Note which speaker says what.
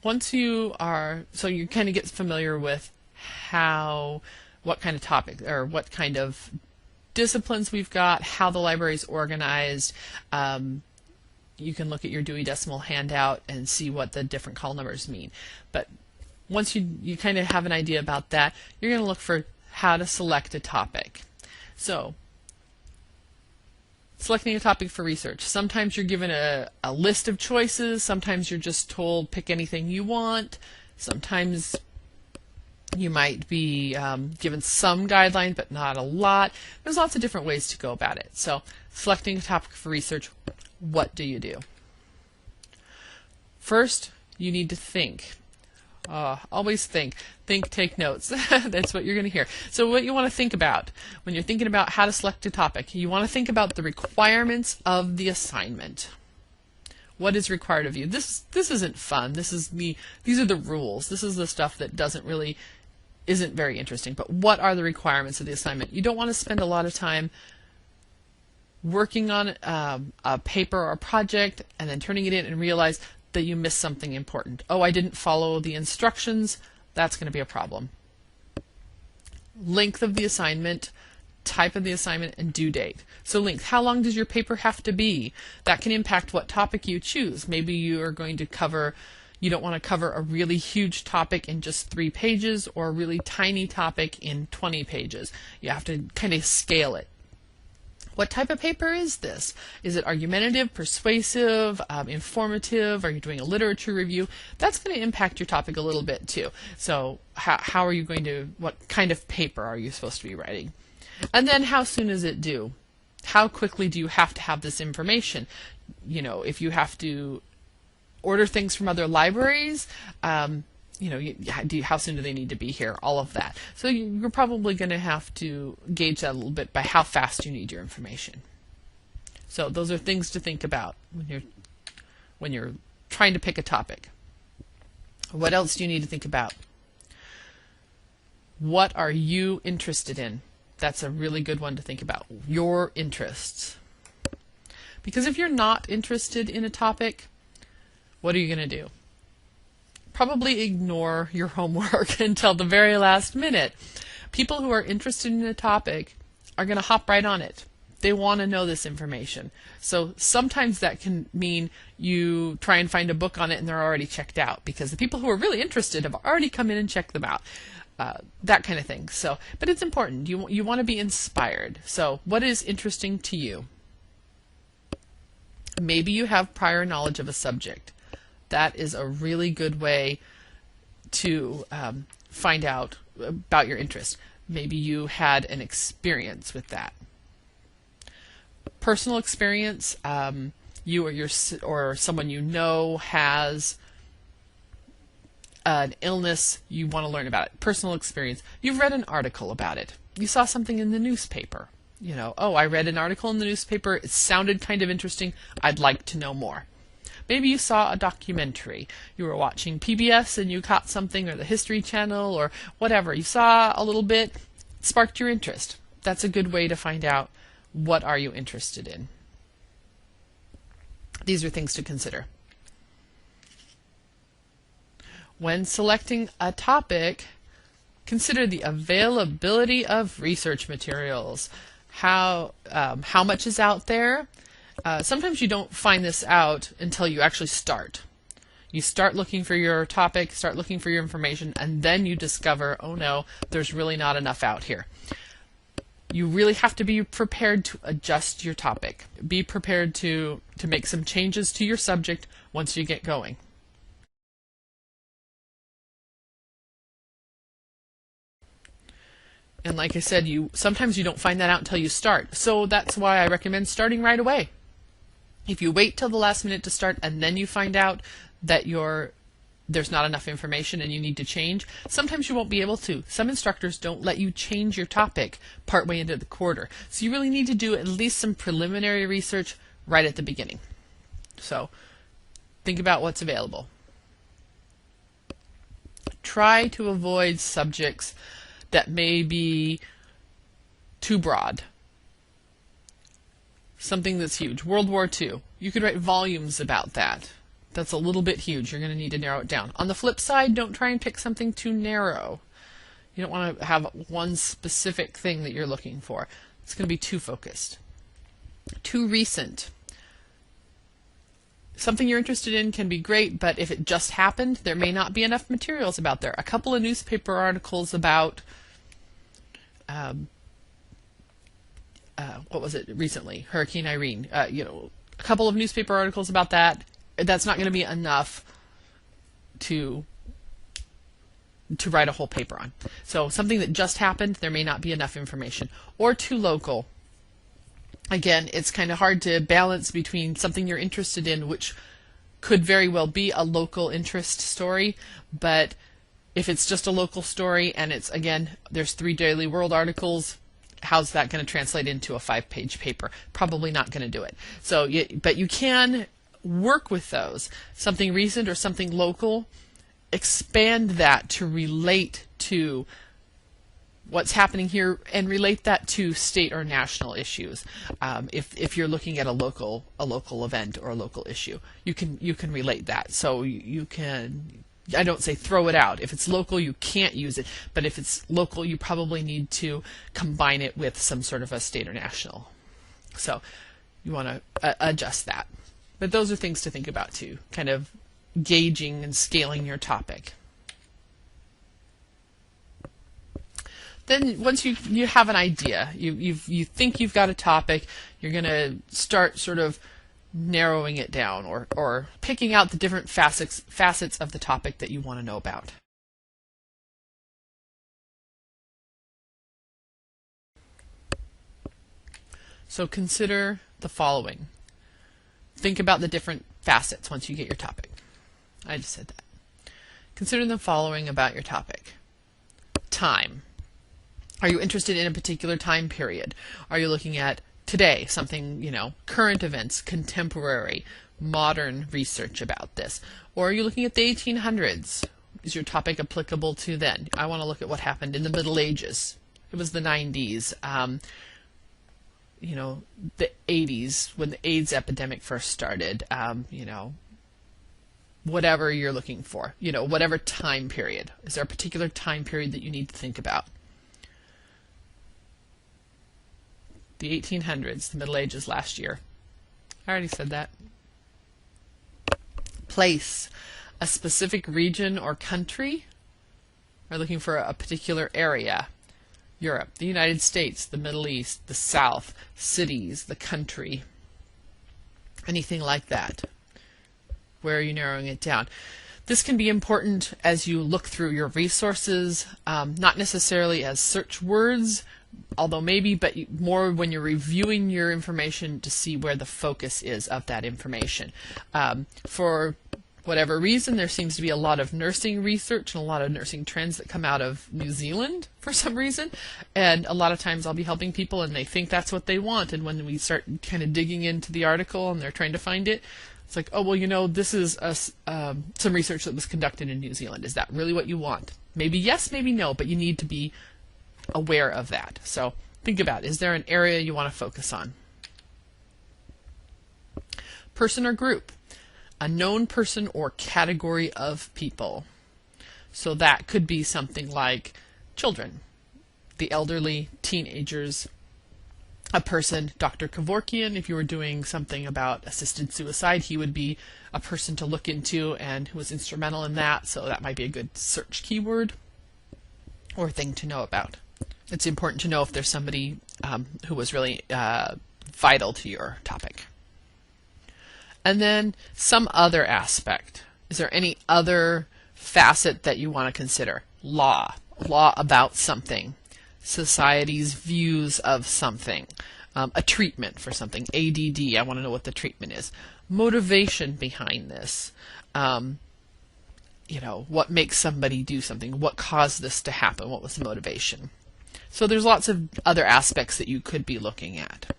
Speaker 1: once you are, so you kind of get familiar with what kind of topic or what kind of disciplines we've got, how the library is organized. You can look at your Dewey Decimal handout and see what the different call numbers mean. But once you kind of have an idea about that, you're going to look for how to select a topic. So, selecting a topic for research. Sometimes you're given a list of choices. Sometimes you're just told pick anything you want. Sometimes you might be given some guidelines, but not a lot. There's lots of different ways to go about it. So, selecting a topic for research, what do you do? First, you need to think. Always think. Think, take notes. That's what you're going to hear. So what you want to think about when you're thinking about how to select a topic, you want to think about the requirements of the assignment. What is required of you? This isn't fun. These are the rules. This is the stuff that isn't very interesting. But what are the requirements of the assignment? You don't want to spend a lot of time working on a paper or a project and then turning it in and realize that you missed something important. Oh, I didn't follow the instructions. That's going to be a problem. Length of the assignment, type of the assignment, and due date. So length, how long does your paper have to be? That can impact what topic you choose. Maybe you are going to you don't want to cover a really huge topic in just 3 pages or a really tiny topic in 20 pages. You have to kind of scale it. What type of paper is this? Is it argumentative, persuasive, informative? Are you doing a literature review? That's going to impact your topic a little bit too. So how are you going to, what kind of paper are you supposed to be writing? And then how soon is it due? How quickly do you have to have this information? You know, if you have to order things from other libraries, how soon do they need to be here? All of that. So you're probably going to have to gauge that a little bit by how fast you need your information. So those are things to think about when you're trying to pick a topic. What else do you need to think about? What are you interested in? That's a really good one to think about. Your interests. Because if you're not interested in a topic, what are you going to do? Probably ignore your homework until the very last minute. People who are interested in a topic are going to hop right on it. They want to know this information. So sometimes that can mean you try and find a book on it and they're already checked out because the people who are really interested have already come in and checked them out. That kind of thing. So, but it's important. You want to be inspired. So what is interesting to you? Maybe you have prior knowledge of a subject. That is a really good way to find out about your interest. Maybe you had an experience with that. Personal experience, you or someone you know has an illness, you want to learn about it. Personal experience, you've read an article about it. You saw something in the newspaper. Oh, I read an article in the newspaper. It sounded kind of interesting. I'd like to know more. Maybe you saw a documentary. You were watching PBS and you caught something, or the History Channel, or whatever. You saw a little bit, sparked your interest. That's a good way to find out what are you interested in. These are things to consider. When selecting a topic, consider the availability of research materials. How much is out there? Sometimes you don't find this out until you actually start. You start looking for your topic, start looking for your information, and then you discover, oh no, there's really not enough out here. You really have to be prepared to adjust your topic. Be prepared to make some changes to your subject once you get going. And like I said, sometimes you don't find that out until you start. So that's why I recommend starting right away. If you wait till the last minute to start and then you find out that there's not enough information and you need to change, sometimes you won't be able to. Some instructors don't let you change your topic partway into the quarter. So you really need to do at least some preliminary research right at the beginning. So think about what's available. Try to avoid subjects that may be too broad. Something that's huge. World War II. You could write volumes about that. That's a little bit huge. You're going to need to narrow it down. On the flip side, don't try and pick something too narrow. You don't want to have one specific thing that you're looking for. It's going to be too focused. Too recent. Something you're interested in can be great, but if it just happened, there may not be enough materials about there. A couple of newspaper articles about what was it recently? Hurricane Irene. A couple of newspaper articles about that. That's not going to be enough to write a whole paper on. So something that just happened, there may not be enough information. Or too local. Again, it's kind of hard to balance between something you're interested in, which could very well be a local interest story, but if it's just a local story and it's, again, there's 3 Daily World articles, how's that going to translate into a 5-page paper? Probably not going to do it. So, but you can work with those. Something recent or something local, expand that to relate to what's happening here and relate that to state or national issues. If you're looking at a local event or a local issue, you can relate that. So you can, I don't say throw it out. If it's local, you can't use it. But if it's local, you probably need to combine it with some sort of a state or national. So you want to adjust that. But those are things to think about too, kind of gauging and scaling your topic. Then once you have an idea, you think you've got a topic, you're going to start sort of narrowing it down or picking out the different facets of the topic that you want to know about. So consider the following. Think about the different facets once you get your topic. I just said that. Consider the following about your topic. Time. Are you interested in a particular time period? Are you looking at today, something, current events, contemporary, modern research about this? Or are you looking at the 1800s? Is your topic applicable to then? I want to look at what happened in the Middle Ages. It was the 90s. The 80s, when the AIDS epidemic first started, whatever you're looking for, whatever time period. Is there a particular time period that you need to think about? The 1800s, the Middle Ages last year. I already said that. Place. A specific region or country. We're looking for a particular area. Europe, the United States, the Middle East, the South, cities, the country. Anything like that. Where are you narrowing it down? This can be important as you look through your resources, not necessarily as search words, although maybe, but more when you're reviewing your information to see where the focus is of that information. For whatever reason, there seems to be a lot of nursing research and a lot of nursing trends that come out of New Zealand for some reason, and a lot of times I'll be helping people and they think that's what they want, and when we start kind of digging into the article and they're trying to find it, it's like, oh, well, this is some research that was conducted in New Zealand. Is that really what you want? Maybe yes, maybe no, but you need to be aware of that. So think about, is there an area you want to focus on? Person or group. A known person or category of people. So that could be something like children, the elderly, teenagers, a person, Dr. Kevorkian, if you were doing something about assisted suicide, he would be a person to look into and who was instrumental in that, so that might be a good search keyword or thing to know about. It's important to know if there's somebody who was really vital to your topic. And then some other aspect. Is there any other facet that you want to consider? Law about something. Society's views of something. A treatment for something. ADD, I want to know what the treatment is. Motivation behind this. What makes somebody do something? What caused this to happen? What was the motivation? So there's lots of other aspects that you could be looking at.